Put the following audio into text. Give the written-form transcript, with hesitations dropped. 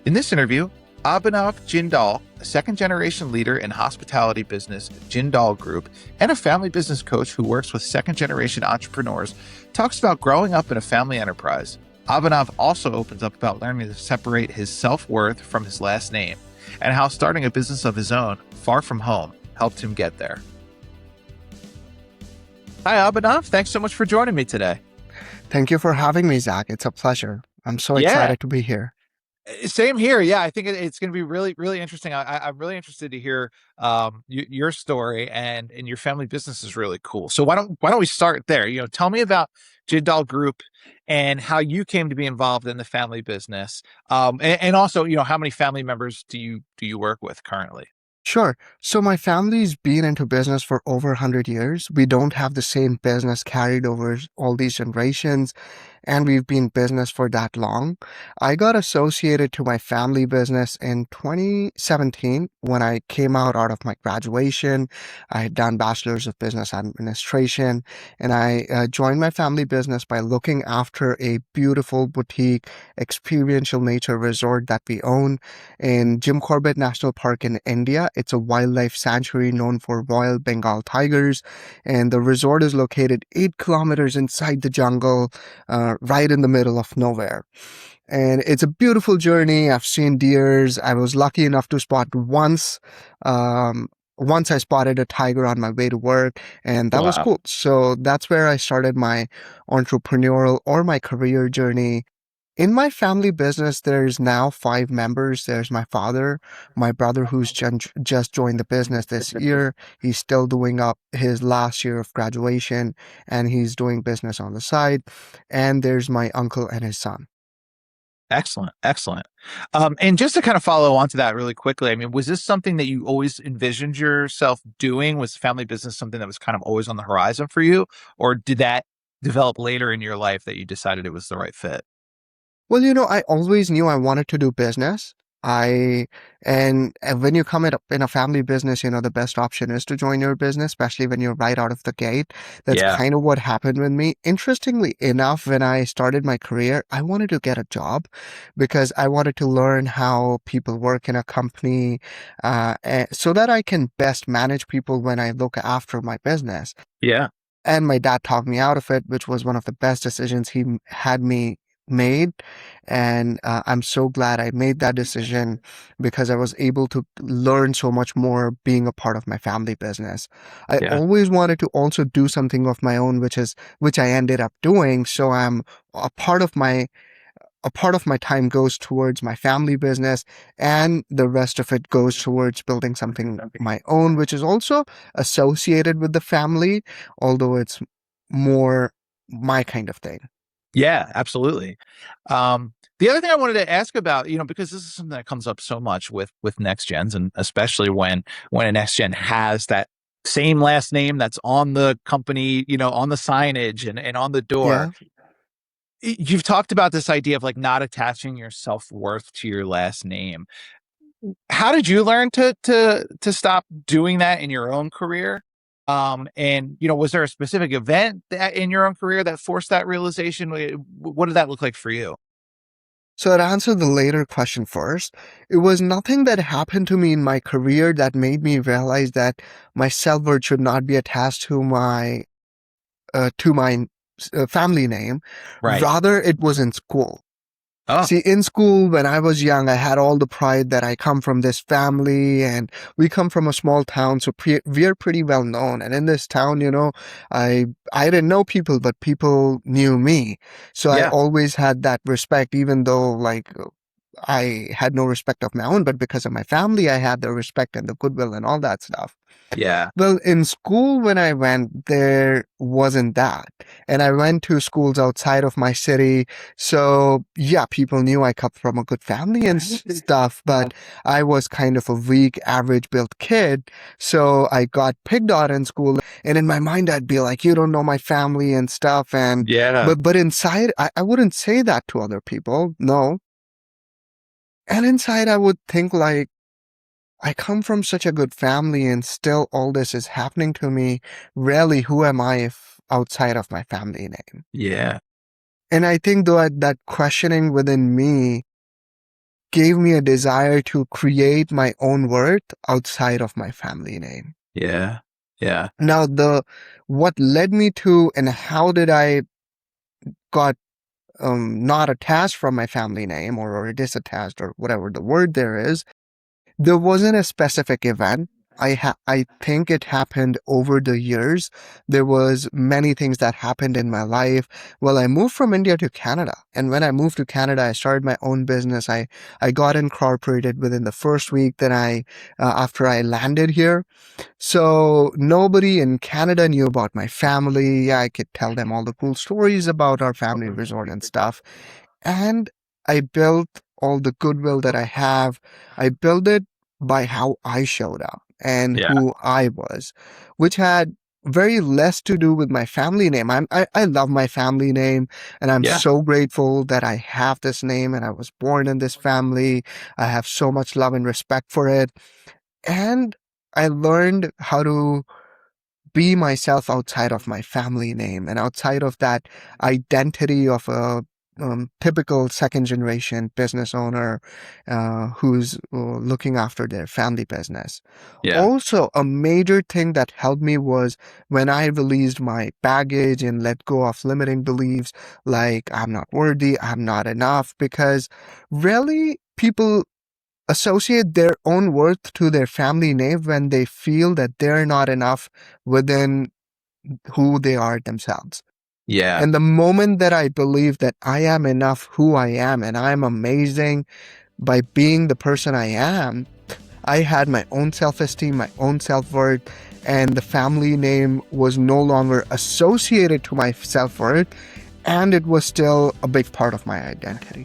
In this interview, Abhinav Jindal, a second-generation leader in hospitality business, Jindal Group, and a family business coach who works with second-generation entrepreneurs, talks about growing up in a family enterprise. Abhinav also opens up about learning to separate his self-worth from his last name and how starting a business of his own, far from home, helped him get there. Hi, Abhinav. Thanks so much for joining me today. Thank you for having me, Zach. It's a pleasure. I'm so Yeah, excited to be here. same here. Yeah, I think it's going to be really, really interesting. I'm really interested to hear your story, and your family business is really cool. So why don't we start there? Tell me about Jindal Group and how you came to be involved in the family business, and also how many family members do you work with currently? Sure. So my family's been into business for over 100 years. We don't have the same business carried over all these generations, and we've been in business for that long. I got associated to my family business in 2017 when I came out of my graduation. I had done Bachelor's of Business Administration, and I joined my family business by looking after a beautiful boutique experiential nature resort that we own in Jim Corbett National Park in India. It's a wildlife sanctuary known for Royal Bengal tigers, and the resort is located 8 kilometers inside the jungle, right in the middle of nowhere. And it's a beautiful journey. I've seen deers. I was lucky enough to spot once. Once I spotted a tiger on my way to work, and that was Wow. cool. So that's where I started my entrepreneurial or my career journey. In my family business, there's now 5 members. There's my father, my brother who's just joined the business this year. He's still doing up his last year of graduation and he's doing business on the side. And there's my uncle and his son. Excellent, excellent. And just to kind of follow on to that really quickly, I mean, was this something that you always envisioned yourself doing? Was family business something that was kind of always on the horizon for you? Or did that develop later in your life that you decided it was the right fit? Well, I always knew I wanted to do business. I and when you come up in a family business, the best option is to join your business, especially when you're right out of the gate. That's Yeah, kind of what happened with me. Interestingly enough, when I started my career, I wanted to get a job because I wanted to learn how people work in a company, so that I can best manage people when I look after my business. yeah, And my dad talked me out of it, which was one of the best decisions had me made. And I'm so glad I made that decision because I was able to learn so much more being a part of my family business. I yeah. always wanted to also do something of my own, which I ended up doing. So a part of my a part of my time goes towards my family business, and the rest of it goes towards building something of my own, which is also associated with the family, although it's more my kind of thing. Yeah, absolutely. The other thing I wanted to ask about, because this is something that comes up so much with next gens, and especially when a next gen has that same last name that's on the company, on the signage and on the door. Yeah. You've talked about this idea of like not attaching your self-worth to your last name. How did you learn to stop doing that in your own career? And was there a specific event that in your own career that forced that realization? What did that look like for you? So to answer the later question first, it was nothing that happened to me in my career that made me realize that my self-worth should not be attached to my family name. Right. Rather, it was in school. Oh, See, in school, when I was young, I had all the pride that I come from this family and we come from a small town, so we're pretty well known. And in this town, I didn't know people, but people knew me. So I yeah. always had that respect, even though like I had no respect of my own, but because of my family, I had the respect and the goodwill and all that stuff. Yeah. Well, in school, when I went, there wasn't that. And I went to schools outside of my city. So, yeah, people knew I come from a good family and stuff, but I was kind of a weak, average built kid. So I got picked on in school. And in my mind, I'd be like, you don't know my family and stuff. Yeah. But inside, I wouldn't say that to other people. No. And inside, I would think like, I come from such a good family and still all this is happening to me. Really, who am I if outside of my family name? Yeah. And I think that questioning within me gave me a desire to create my own worth outside of my family name. Yeah. Yeah. Now, what led me to and how did I got not attached from my family name or disattached or whatever the word there is, there wasn't a specific event. I think it happened over the years. There was many things that happened in my life. Well, I moved from India to Canada, and when I moved to Canada, I started my own business. I got incorporated within the first week that I after I landed here. So nobody in Canada knew about my family. I could tell them all the cool stories about our family resort and stuff. And I built all the goodwill that I have. I built it by how I showed up and Yeah. who I was, which had very less to do with my family name. I love my family name, and I'm Yeah. so grateful that I have this name and I was born in this family. I have so much love and respect for it. And I learned how to be myself outside of my family name and outside of that identity of a typical second generation business owner who's looking after their family business. Yeah. Also, a major thing that helped me was when I released my baggage and let go of limiting beliefs like I'm not worthy, I'm not enough, because really people associate their own worth to their family name when they feel that they're not enough within who they are themselves. Yeah. And the moment that I believe that I am enough who I am and I'm amazing by being the person I am, I had my own self-esteem, my own self-worth, and the family name was no longer associated to my self-worth, and it was still a big part of my identity.